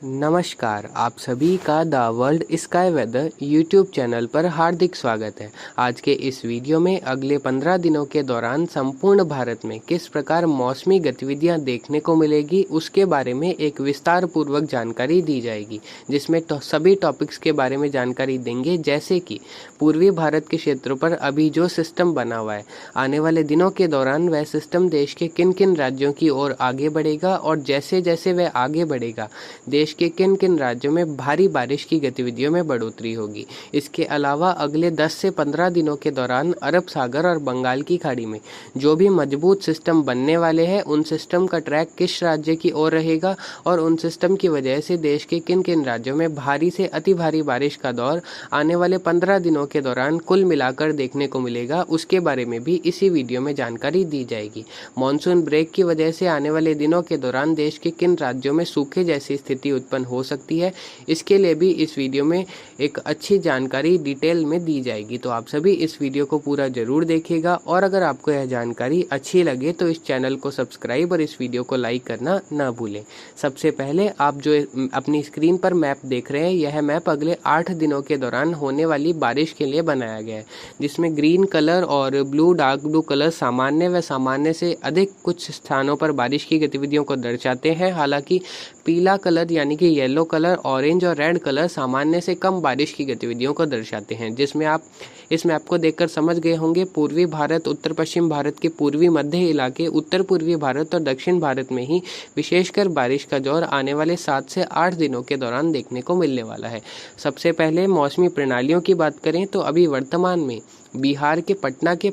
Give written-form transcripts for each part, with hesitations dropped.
नमस्कार, आप सभी का the World Sky Weather YouTube channel पर हार्दिक स्वागत है। आज के इस वीडियो में अगले 15 दिनों के दौरान संपूर्ण भारत में किस प्रकार मौसमी गतिविधियां देखने को मिलेगी उसके बारे में एक विस्तार पूर्वक जानकारी दी जाएगी, जिसमें सभी टॉपिक्स के बारे में जानकारी देंगे, जैसे कि पूर्वी भारत के क्षेत्रों पर अभी जो सिस्टम बना हुआ है, आने वाले दिनों के दौरान वह सिस्टम देश के किन किन राज्यों की ओर आगे बढ़ेगा और जैसे जैसे वह आगे बढ़ेगा देश के किन किन राज्यों में भारी बारिश की गतिविधियों में बढ़ोतरी होगी। इसके अलावा अगले 10 से 15 दिनों के दौरान अरब सागर और बंगाल की खाड़ी में जो भी मजबूत सिस्टम बनने वाले हैं, उन सिस्टम का ट्रैक किस राज्य की ओर रहेगा और उन सिस्टम की वजह से देश के किन किन राज्यों में भारी से अति भारी बारिश का दौर आने वाले 15 दिनों के दौरान कुल मिलाकर देखने को मिलेगा, उसके बारे में भी इसी वीडियो में जानकारी दी जाएगी। मानसून ब्रेक की वजह से आने वाले दिनों के दौरान देश के किन राज्यों में सूखे जैसी स्थिति उत्पन्न हो सकती है, इसके लिए भी इस वीडियो में एक अच्छी जानकारी डिटेल में दी जाएगी। तो आप सभी इस वीडियो को पूरा जरूर देखिएगा और अगर आपको यह जानकारी अच्छी लगे तो इस चैनल को सब्सक्राइब और इस वीडियो को लाइक करना ना भूलें। सबसे पहले आप जो अपनी स्क्रीन पर मैप देख रहे हैं, यह मैप अगले 8 दिनों के दौरान होने वाली बारिश के लिए बनाया गया है, जिसमें ग्रीन कलर और डार्क ब्लू कलर सामान्य व सामान्य से अधिक कुछ स्थानों पर बारिश की गतिविधियों को दर्शाते हैं। हालांकि पीला कलर यानी कि येलो कलर, ऑरेंज और रेड कलर सामान्य से कम बारिश की गतिविधियों को दर्शाते हैं, जिसमें आप इस मैप को देखकर समझ गए होंगे पूर्वी भारत, उत्तर पश्चिम भारत के पूर्वी मध्य इलाके, उत्तर पूर्वी भारत और दक्षिण भारत में ही विशेषकर बारिश का दौर आने वाले 7 से 8 दिनों के दौरान देखने को मिलने वाला है। सबसे पहले मौसमी प्रणालियों की बात करें तो अभी वर्तमान में बिहार के पटना के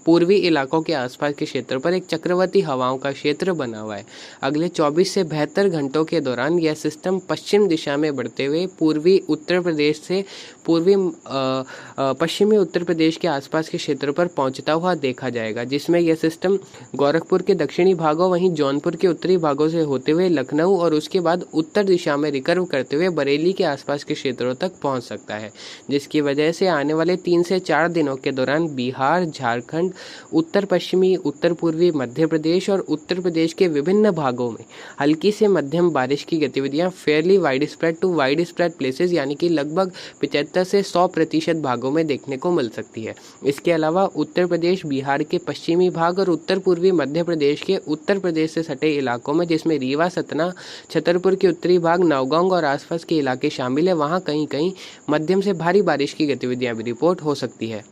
पूर्वी इलाकों के आसपास के क्षेत्र पर एक चक्रवाती हवाओं का क्षेत्र बना हुआ है। अगले 24 से 72 घंटों के दौरान यह सिस्टम पश्चिम दिशा में बढ़ते हुए पूर्वी उत्तर प्रदेश से पश्चिमी उत्तर प्रदेश के आसपास के क्षेत्रों पर पहुंचता हुआ देखा जाएगा, जिसमें यह सिस्टम गोरखपुर के दक्षिणी भागों, वहीं जौनपुर के उत्तरी भागों से होते हुए लखनऊ और उसके बाद उत्तर दिशा में रिकर्व करते हुए बरेली के आसपास के क्षेत्रों तक पहुंच सकता है, जिसकी वजह से आने वाले 3 से 4 दिनों के दौरान बिहार, झारखंड, उत्तर पश्चिमी, उत्तर पूर्वी मध्य प्रदेश और उत्तर प्रदेश के विभिन्न भागों में हल्की से मध्यम बारिश की गतिविधियां fairly widespread to widespread places यानी कि लगभग 75 से 100% भागों में देखने को मिल सकती है। इसके अलावा उत्तर प्रदेश, बिहार के पश्चिमी भाग और उत्तर पूर्वी मध्य प्रदेश के उत्तर प्रदेश से सटे इलाकों में, जिसमें रीवा, सतना, छतरपुर के उत्तरी भाग, नौगांव और आसपास के इलाके शामिल है, वहां कहीं कहीं मध्यम से भारी बारिश की गतिविधियां भी रिपोर्ट हो सकती है।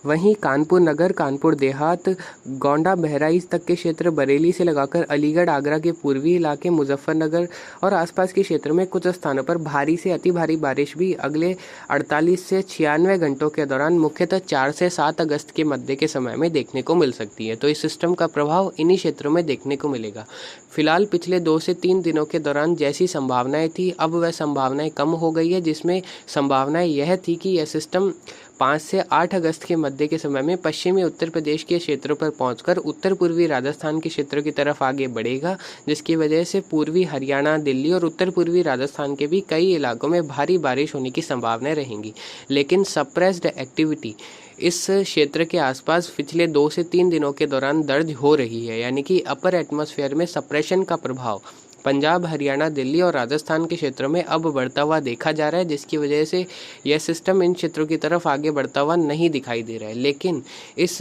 वहीं कानपुर नगर, कानपुर देहात, गोंडा, बहराइच तक के क्षेत्र, बरेली से लगाकर अलीगढ़, आगरा के पूर्वी इलाके, मुजफ्फरनगर और आसपास के क्षेत्र में कुछ स्थानों पर भारी से अति भारी बारिश भी अगले 48 से 96 घंटों के दौरान मुख्यतः 4 से 7 अगस्त के मध्य के समय में देखने को मिल सकती है। तो इस सिस्टम का प्रभाव इन्हीं क्षेत्रों में देखने को मिलेगा। फिलहाल पिछले 2 से 3 दिनों के दौरान जैसी संभावनाएं थी, अब वह संभावनाएं कम हो गई है, जिसमें संभावनाएं यह थी कि यह सिस्टम 5 से 8 अगस्त के मध्य के समय में पश्चिमी उत्तर प्रदेश के क्षेत्रों पर पहुंचकर उत्तर पूर्वी राजस्थान के क्षेत्रों की तरफ आगे बढ़ेगा, जिसकी वजह से पूर्वी हरियाणा, दिल्ली और उत्तर पूर्वी राजस्थान के भी कई इलाकों में भारी बारिश होने की संभावनाएं रहेंगी। लेकिन सप्रेस्ड एक्टिविटी इस क्षेत्र के आसपास पिछले 2 से 3 दिनों के दौरान दर्ज हो रही है, यानी कि अपर एटमॉस्फेयर में सप्रेशन का प्रभाव पंजाब, हरियाणा, दिल्ली और राजस्थान के क्षेत्रों में अब बढ़ता हुआ देखा जा रहा है, जिसकी वजह से यह सिस्टम इन क्षेत्रों की तरफ आगे बढ़ता हुआ नहीं दिखाई दे रहा है। लेकिन इस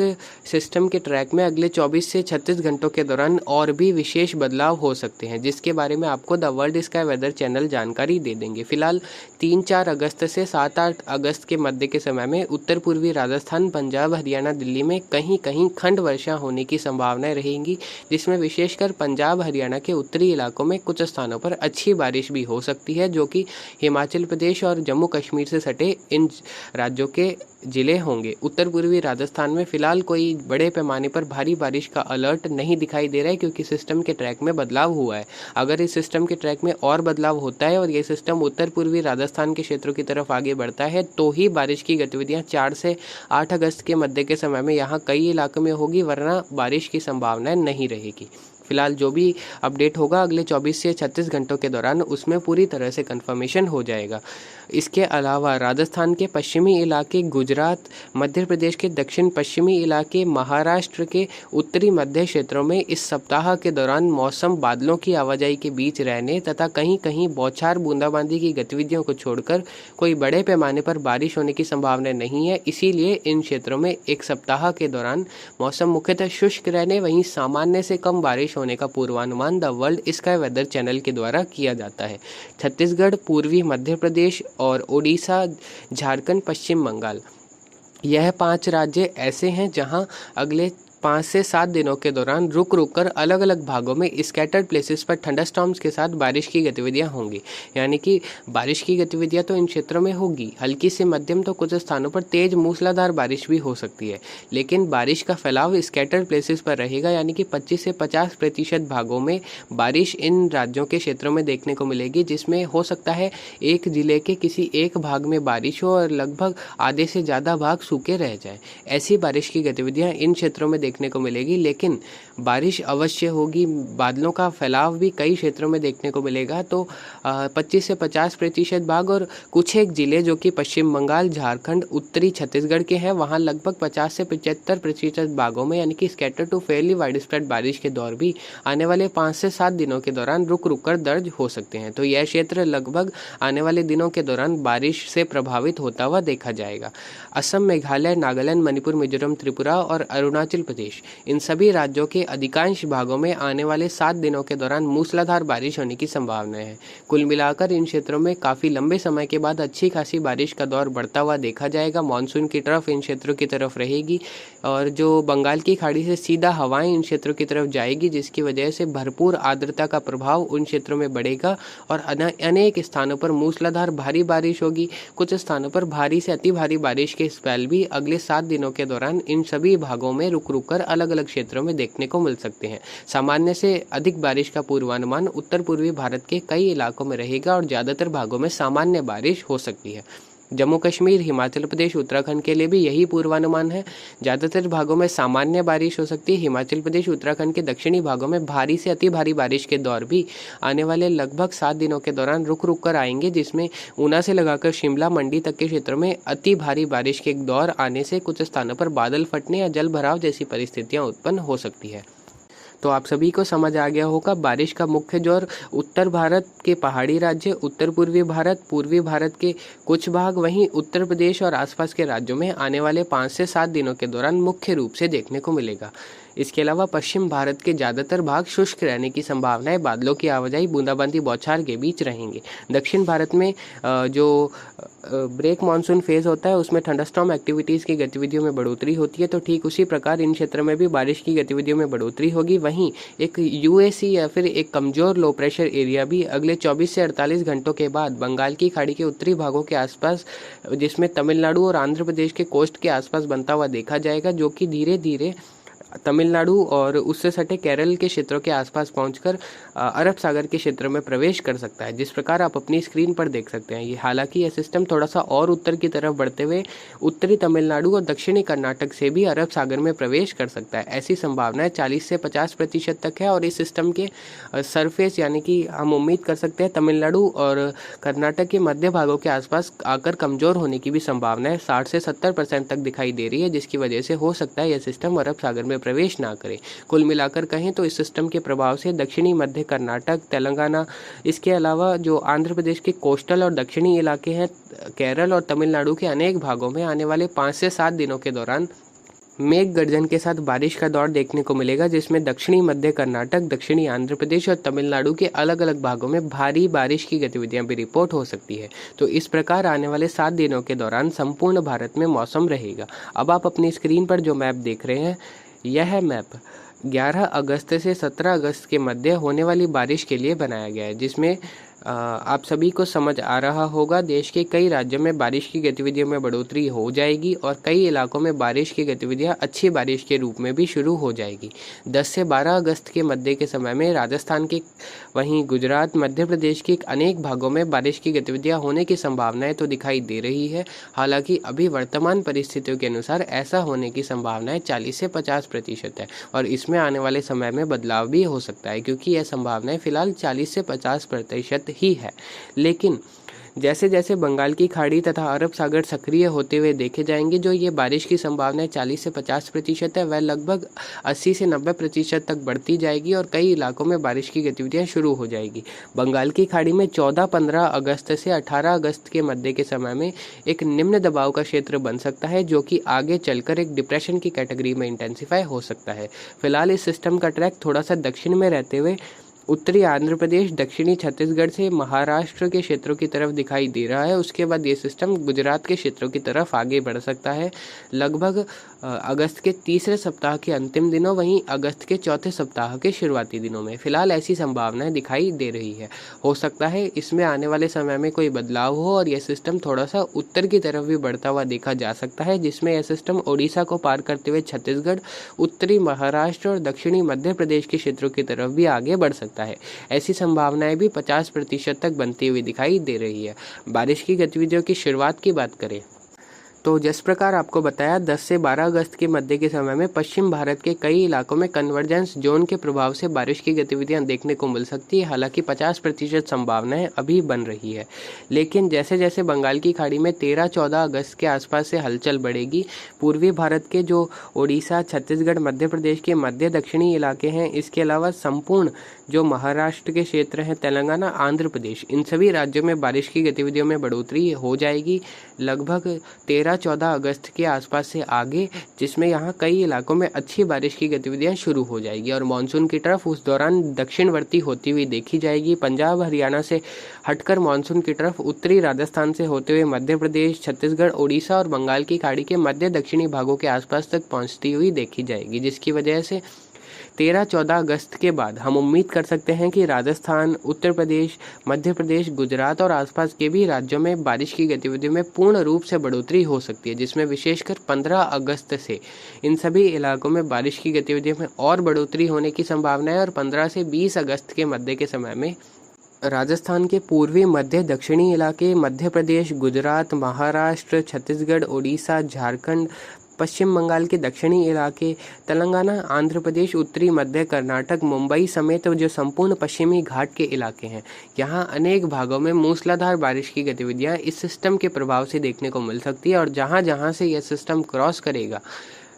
सिस्टम के ट्रैक में अगले 24 से 36 घंटों के दौरान और भी विशेष बदलाव हो सकते हैं, जिसके बारे में आपको the World Sky Weather channel जानकारी दे देंगे। फिलहाल 3-4 अगस्त से 7-8 अगस्त के मध्य के समय में उत्तर पूर्वी राजस्थान, पंजाब, हरियाणा, दिल्ली में कहीं कहीं खंड वर्षा होने की संभावनाएं रहेंगी, जिसमें विशेषकर पंजाब, हरियाणा के उत्तरी इलाकों में कुछ स्थानों पर अच्छी बारिश भी हो सकती है, जो कि हिमाचल प्रदेश और जम्मू कश्मीर से सटे इन राज्यों के जिले होंगे। उत्तर पूर्वी राजस्थान में फिलहाल कोई बड़े पैमाने पर भारी बारिश का अलर्ट नहीं दिखाई दे रहा है, क्योंकि सिस्टम के ट्रैक में बदलाव हुआ है। अगर इस सिस्टम के ट्रैक में और बदलाव होता है और ये सिस्टम उत्तर पूर्वी राजस्थान के क्षेत्रों की तरफ आगे बढ़ता है, तो ही बारिश की गतिविधियां 4 से 8 अगस्त के मध्य के समय में यहाँ कई इलाकों में होगी, वरना बारिश की संभावना नहीं रहेगी। फिलहाल जो भी अपडेट होगा अगले 24 से 36 घंटों के दौरान उसमें पूरी तरह से कंफर्मेशन हो जाएगा। इसके अलावा राजस्थान के पश्चिमी इलाके, गुजरात, मध्य प्रदेश के दक्षिण पश्चिमी इलाके, महाराष्ट्र के उत्तरी मध्य क्षेत्रों में इस सप्ताह के दौरान मौसम बादलों की आवाजाही के बीच रहने तथा कहीं कहीं बौछार बूंदाबांदी की गतिविधियों को छोड़कर कोई बड़े पैमाने पर बारिश होने की संभावना नहीं है। इसीलिए इन क्षेत्रों में एक सप्ताह के दौरान मौसम मुख्यतः शुष्क रहने वहीं सामान्य से कम बारिश होने का पूर्वानुमान the World Sky Weather channel के द्वारा किया जाता है। छत्तीसगढ़, पूर्वी मध्य प्रदेश और ओडिशा, झारखंड, पश्चिम बंगाल, यह 5 राज्य ऐसे हैं जहां अगले 5 से 7 दिनों के दौरान रुक रुक कर अलग अलग भागों में स्कैटर्ड प्लेसेस पर थंडरस्टॉर्म्स के साथ बारिश की गतिविधियां होंगी। यानी कि बारिश की गतिविधियां तो इन क्षेत्रों में होगी, हल्की से मध्यम तो कुछ स्थानों पर तेज मूसलाधार बारिश भी हो सकती है, लेकिन बारिश का फैलाव स्कैटर्ड प्लेसेस पर रहेगा। यानी कि 25 से 50% भागों में बारिश इन राज्यों के क्षेत्रों में देखने को मिलेगी, जिसमें हो सकता है एक जिले के किसी एक भाग में बारिश हो और लगभग आधे से ज़्यादा भाग सूखे रह जाए। ऐसी बारिश की गतिविधियां इन क्षेत्रों में देखने को मिलेगी, लेकिन बारिश अवश्य होगी। बादलों का फैलाव भी कई क्षेत्रों में देखने को मिलेगा। तो 25 से 50% भाग और कुछ एक जिले जो कि पश्चिम बंगाल, झारखंड, उत्तरी छत्तीसगढ़ के हैं, वहां लगभग 50 से 75% भागों में यानी कि scatter to fairly widespread बारिश के दौर भी आने वाले 5 से 7 दिनों के दौरान रुक रुक कर दर्ज हो सकते हैं। तो यह क्षेत्र लगभग आने वाले दिनों के दौरान बारिश से प्रभावित होता हुआ देखा जाएगा। असम, मेघालय, नागालैंड, मणिपुर, मिजोरम, त्रिपुरा और अरुणाचल प्रदेश, इन सभी राज्यों के अधिकांश भागों में आने वाले 7 दिनों के दौरान मूसलाधार बारिश होने की संभावना है। कुल मिलाकर इन क्षेत्रों में काफ़ी लंबे समय के बाद अच्छी खासी बारिश का दौर बढ़ता हुआ देखा जाएगा। मानसून की तरफ इन क्षेत्रों की तरफ रहेगी और जो बंगाल की खाड़ी से सीधा हवाएं इन क्षेत्रों की तरफ जाएगी, जिसकी वजह से भरपूर आर्द्रता का प्रभाव उन क्षेत्रों में बढ़ेगा और अनेक स्थानों पर मूसलाधार भारी बारिश होगी। कुछ स्थानों पर भारी से अति भारी बारिश के स्पेल भी अगले 7 दिनों के दौरान इन सभी भागों में रुक रुक कर अलग अलग क्षेत्रों में देखने को मिल सकते हैं। सामान्य से अधिक बारिश का पूर्वानुमान उत्तर पूर्वी भारत के कई इलाकों में रहेगा और ज़्यादातर भागों में सामान्य बारिश हो सकती है। जम्मू कश्मीर, हिमाचल प्रदेश, उत्तराखंड के लिए भी यही पूर्वानुमान है। ज़्यादातर भागों में सामान्य बारिश हो सकती है। हिमाचल प्रदेश, उत्तराखंड के दक्षिणी भागों में भारी से अति भारी बारिश के दौर भी आने वाले लगभग 7 दिनों के दौरान रुक रुक कर आएंगे, जिसमें ऊना से लगाकर शिमला, मंडी तक के क्षेत्रों में अति भारी बारिश के दौर आने से कुछ स्थानों पर बादल फटने या जल भराव जैसी परिस्थितियाँ उत्पन्न हो सकती है। तो आप सभी को समझ आ गया होगा, बारिश का मुख्य जोर उत्तर भारत के पहाड़ी राज्य, उत्तर पूर्वी भारत, पूर्वी भारत के कुछ भाग, वहीं उत्तर प्रदेश और आसपास के राज्यों में आने वाले 5 से 7 दिनों के दौरान मुख्य रूप से देखने को मिलेगा। इसके अलावा पश्चिम भारत के ज़्यादातर भाग शुष्क रहने की संभावना है। बादलों की आवाजाही बूंदाबांदी बौछार के बीच रहेंगे। दक्षिण भारत में जो ब्रेक मानसून फेज होता है उसमें थंडरस्टॉर्म एक्टिविटीज़ की गतिविधियों में बढ़ोतरी होती है, तो ठीक उसी प्रकार इन क्षेत्रों में भी बारिश की गतिविधियों में बढ़ोतरी होगी। वहीं एक यूएसी या फिर एक कमज़ोर लो प्रेशर एरिया भी अगले 24 से 48 घंटों के बाद बंगाल की खाड़ी के उत्तरी भागों के आसपास, जिसमें तमिलनाडु और आंध्र प्रदेश के कोस्ट के आसपास बनता हुआ देखा जाएगा, जो कि धीरे धीरे तमिलनाडु और उससे सटे केरल के क्षेत्रों के आसपास पहुंचकर अरब सागर के क्षेत्र में प्रवेश कर सकता है। जिस प्रकार आप अपनी स्क्रीन पर देख सकते हैं, ये हालांकि यह सिस्टम थोड़ा सा और उत्तर की तरफ बढ़ते हुए उत्तरी तमिलनाडु और दक्षिणी कर्नाटक से भी अरब सागर में प्रवेश कर सकता है। ऐसी संभावनाएं 40 से 50% तक है और इस सिस्टम के सरफेस यानी कि हम उम्मीद कर सकते हैं तमिलनाडु और कर्नाटक के मध्य भागों के आसपास आकर कमज़ोर होने की भी संभावना है 60 से 70% तक दिखाई दे रही है, जिसकी वजह से हो सकता है यह सिस्टम अरब सागर में प्रवेश ना करे। कुल मिलाकर कहें तो इस सिस्टम के प्रभाव से दक्षिणी मध्य कर्नाटक, तेलंगाना, इसके अलावा जो आंध्र प्रदेश के कोस्टल और दक्षिणी इलाके हैं, केरल और तमिलनाडु के अनेक भागों में आने वाले 5 से 7 दिनों के दौरान मेघ गर्जन के साथ बारिश का दौर देखने को मिलेगा, जिसमें दक्षिणी मध्य कर्नाटक, दक्षिणी आंध्र प्रदेश और तमिलनाडु के अलग अलग भागों में भारी बारिश की गतिविधियां भी रिपोर्ट हो सकती है। तो इस प्रकार आने वाले 7 दिनों के दौरान संपूर्ण भारत में मौसम रहेगा। अब आप अपनी स्क्रीन पर जो मैप देख रहे हैं, यह मैप 11 अगस्त से 17 अगस्त के मध्य होने वाली बारिश के लिए बनाया गया है, जिसमें आप सभी को समझ आ रहा होगा देश के कई राज्यों में बारिश की गतिविधियों में बढ़ोतरी हो जाएगी और कई इलाकों में बारिश की गतिविधियां अच्छी बारिश के रूप में भी शुरू हो जाएगी। 10 से 12 अगस्त के मध्य के समय में राजस्थान के वहीं गुजरात, मध्य प्रदेश के अनेक भागों में बारिश की गतिविधियां होने की संभावनाएं तो दिखाई दे रही है। हालांकि अभी वर्तमान परिस्थितियों के अनुसार ऐसा होने की संभावनाएं 40 से 50% है और इसमें आने वाले समय में बदलाव भी हो सकता है, क्योंकि यह संभावनाएं फिलहाल 40 से 50% ही है। लेकिन जैसे जैसे बंगाल की खाड़ी तथा अरब सागर सक्रिय होते हुए देखे जाएंगे, जो ये बारिश की संभावनाएं 40 से 50% है, वह लगभग 80 से 90% तक बढ़ती जाएगी और कई इलाकों में बारिश की गतिविधियां शुरू हो जाएगी। बंगाल की खाड़ी में 14-15 अगस्त से 18 अगस्त के मध्य के समय में एक निम्न दबाव का क्षेत्र बन सकता है, जो कि आगे चलकर एक डिप्रेशन की कैटेगरी में इंटेंसिफाई हो सकता है। फिलहाल इस सिस्टम का ट्रैक थोड़ा सा दक्षिण में रहते हुए उत्तरी आंध्र प्रदेश, दक्षिणी छत्तीसगढ़ से महाराष्ट्र के क्षेत्रों की तरफ दिखाई दे रहा है। उसके बाद ये सिस्टम गुजरात के क्षेत्रों की तरफ आगे बढ़ सकता है लगभग अगस्त के तीसरे सप्ताह के अंतिम दिनों, वहीं अगस्त के चौथे सप्ताह के शुरुआती दिनों में फिलहाल ऐसी संभावनाएं दिखाई दे रही है। हो सकता है इसमें आने वाले समय में कोई बदलाव हो और यह सिस्टम थोड़ा सा उत्तर की तरफ भी बढ़ता हुआ देखा जा सकता है, जिसमें यह सिस्टम ओडिशा को पार करते हुए छत्तीसगढ़, उत्तरी महाराष्ट्र और दक्षिणी मध्य प्रदेश के क्षेत्रों की तरफ भी आगे बढ़ सकता है। ऐसी संभावनाएं भी 50% तक बनती हुई दिखाई दे रही है। बारिश की गतिविधियों की शुरुआत की बात करें तो जिस प्रकार आपको बताया 10 से 12 अगस्त के मध्य के समय में पश्चिम भारत के कई इलाकों में कन्वर्जेंस जोन के प्रभाव से बारिश की गतिविधियां देखने को मिल सकती है। हालांकि 50% संभावनाएं अभी बन रही है, लेकिन जैसे जैसे बंगाल की खाड़ी में 13-14 अगस्त के आसपास से हलचल बढ़ेगी, पूर्वी भारत के जो ओडिशा, छत्तीसगढ़, मध्य प्रदेश के मध्य दक्षिणी इलाके हैं, इसके अलावा संपूर्ण जो महाराष्ट्र के क्षेत्र हैं, तेलंगाना, आंध्र प्रदेश, इन सभी राज्यों में बारिश की गतिविधियों में बढ़ोतरी हो जाएगी लगभग 13-14 अगस्त के आसपास से आगे, जिसमें यहाँ कई इलाकों में अच्छी बारिश की गतिविधियाँ शुरू हो जाएगी और मानसून की तरफ उस दौरान दक्षिणवर्ती होती हुई देखी जाएगी। पंजाब, हरियाणा से हटकर मानसून की तरफ उत्तरी राजस्थान से होते हुए मध्य प्रदेश, छत्तीसगढ़, ओडिशा और बंगाल की खाड़ी के मध्य दक्षिणी भागों के आसपास तक पहुँचती हुई देखी जाएगी, जिसकी वजह से 13-14 अगस्त के बाद हम उम्मीद कर सकते हैं कि राजस्थान, उत्तर प्रदेश, मध्य प्रदेश, गुजरात और आसपास के भी राज्यों में बारिश की गतिविधियों में पूर्ण रूप से बढ़ोतरी हो सकती है, जिसमें विशेषकर 15 अगस्त से इन सभी इलाकों में बारिश की गतिविधियों में और बढ़ोतरी होने की संभावना है और 15 से 20 अगस्त के मध्य के समय में राजस्थान के पूर्वी मध्य दक्षिणी इलाके, मध्य प्रदेश, गुजरात, महाराष्ट्र, छत्तीसगढ़, ओडिशा, झारखंड, पश्चिम बंगाल के दक्षिणी इलाके, तेलंगाना, आंध्र प्रदेश, उत्तरी मध्य कर्नाटक, मुंबई समेत जो संपूर्ण पश्चिमी घाट के इलाके हैं, यहाँ अनेक भागों में मूसलाधार बारिश की गतिविधियाँ इस सिस्टम के प्रभाव से देखने को मिल सकती है और जहाँ जहाँ से यह सिस्टम क्रॉस करेगा,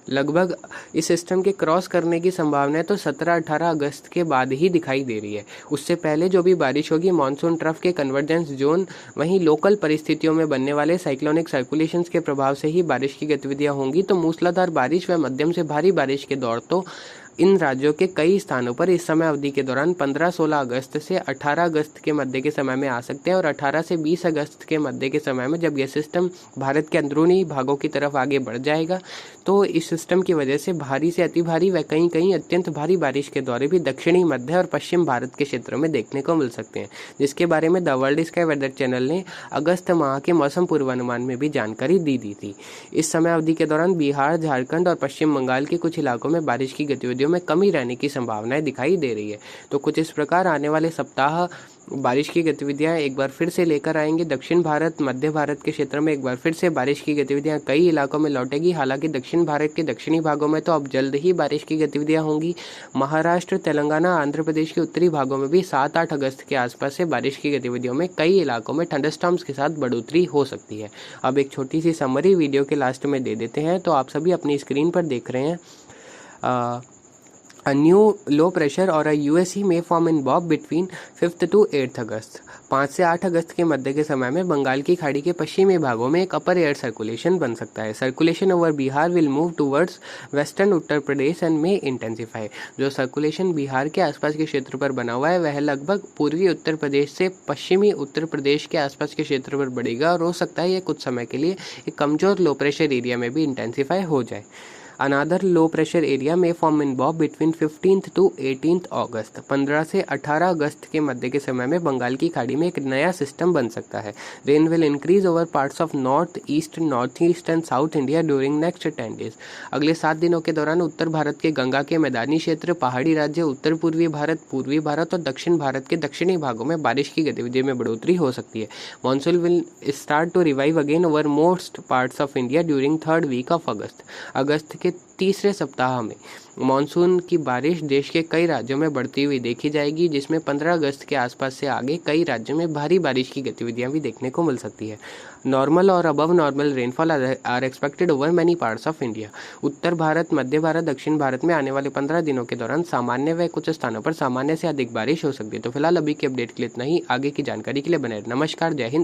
लगभग इस सिस्टम के क्रॉस करने की संभावना तो 17-18 अगस्त के बाद ही दिखाई दे रही है। उससे पहले जो भी बारिश होगी मानसून ट्रफ के कन्वर्जेंस जोन, वहीं लोकल परिस्थितियों में बनने वाले साइक्लोनिक सर्कुलेशंस के प्रभाव से ही बारिश की गतिविधियां होंगी। तो मूसलाधार बारिश व मध्यम से भारी बारिश के दौर तो इन राज्यों के कई स्थानों पर इस समय अवधि के दौरान 15-16 अगस्त से 18 अगस्त के मध्य के समय में आ सकते हैं और 18 से 20 अगस्त के मध्य के समय में जब यह सिस्टम भारत के अंदरूनी भागों की तरफ आगे बढ़ जाएगा, तो इस सिस्टम की वजह से भारी से अति भारी व कहीं कहीं अत्यंत भारी बारिश के दौरे भी दक्षिणी, मध्य और पश्चिम भारत के क्षेत्रों में देखने को मिल सकते हैं, जिसके बारे में the World Sky Weather channel ने अगस्त माह के मौसम पूर्वानुमान में भी जानकारी दी थी। इस समय अवधि के दौरान बिहार, झारखंड और पश्चिम बंगाल के कुछ इलाकों में बारिश की गतिविधियों में कमी रहने की संभावनाएं दिखाई दे रही है। तो कुछ इस प्रकार आने वाले सप्ताह बारिश की गतिविधियां एक बार फिर से लेकर आएंगे। दक्षिण भारत, मध्य भारत के क्षेत्र में एक बार फिर से बारिश की गतिविधियां कई इलाकों में लौटेगी। हालांकि दक्षिण भारत के दक्षिणी भागों में तो अब जल्द ही बारिश की गतिविधियां होंगी। महाराष्ट्र, तेलंगाना, आंध्र प्रदेश के उत्तरी भागों में भी 7-8 अगस्त के आसपास से बारिश की गतिविधियों में कई इलाकों में थंडरस्टॉर्म्स के साथ बढ़ोतरी हो सकती है। अब एक छोटी सी समरी वीडियो के लास्ट में दे देते हैं। तो आप सभी अपनी स्क्रीन पर देख रहे हैं A new low pressure or a USE may form in Bob between 5th to 8th अगस्त। 5 से 8 अगस्त के मध्य के समय में बंगाल की खाड़ी के पश्चिमी भागों में एक अपर एयर सर्कुलेशन बन सकता है। Circulation over Bihar will move towards western Uttar Pradesh and में इंटेंसिफाई। जो सर्कुलेशन बिहार के आसपास के क्षेत्र पर बना हुआ है वह लगभग पूर्वी उत्तर प्रदेश से पश्चिमी उत्तर प्रदेश के आसपास के क्षेत्र पर बढ़ेगा और हो सकता है यह कुछ समय के लिए एक कमजोर लो प्रेशर एरिया में भी इंटेंसिफाई हो जाए। अनादर लो प्रेशर एरिया में form in Bob between 15th to 18th अगस्त। 15 से 18 अगस्त के मध्य के समय में बंगाल की खाड़ी में एक नया सिस्टम बन सकता है। Rain will increase over parts of north east and south India during next 10 days. अगले 7 दिनों के दौरान उत्तर भारत के गंगा के मैदानी क्षेत्र, पहाड़ी राज्य, उत्तर पूर्वी भारत और दक्षिण भारत के दक्षिणी भागों में बारिश की गतिविधि में बढ़ोतरी हो सकती है। Monsoon will start to revive again over most parts of India during 3rd week of August. अगस्त के तीसरे सप्ताह में मानसून की बारिश देश के कई राज्यों में बढ़ती हुई देखी जाएगी, जिसमें 15 अगस्त के आसपास से आगे कई राज्यों में भारी बारिश की गतिविधियां भी देखने को मिल सकती है। नॉर्मल और above normal rainfall are expected over many parts of India. उत्तर भारत, मध्य भारत, दक्षिण भारत में आने वाले 15 दिनों के दौरान सामान्य व कुछ स्थानों पर सामान्य से अधिक बारिश हो सकती है। तो फिलहाल अभी की अपडेट के लिए इतना ही। आगे की जानकारी के लिए बने रहें। नमस्कार, जय हिंद।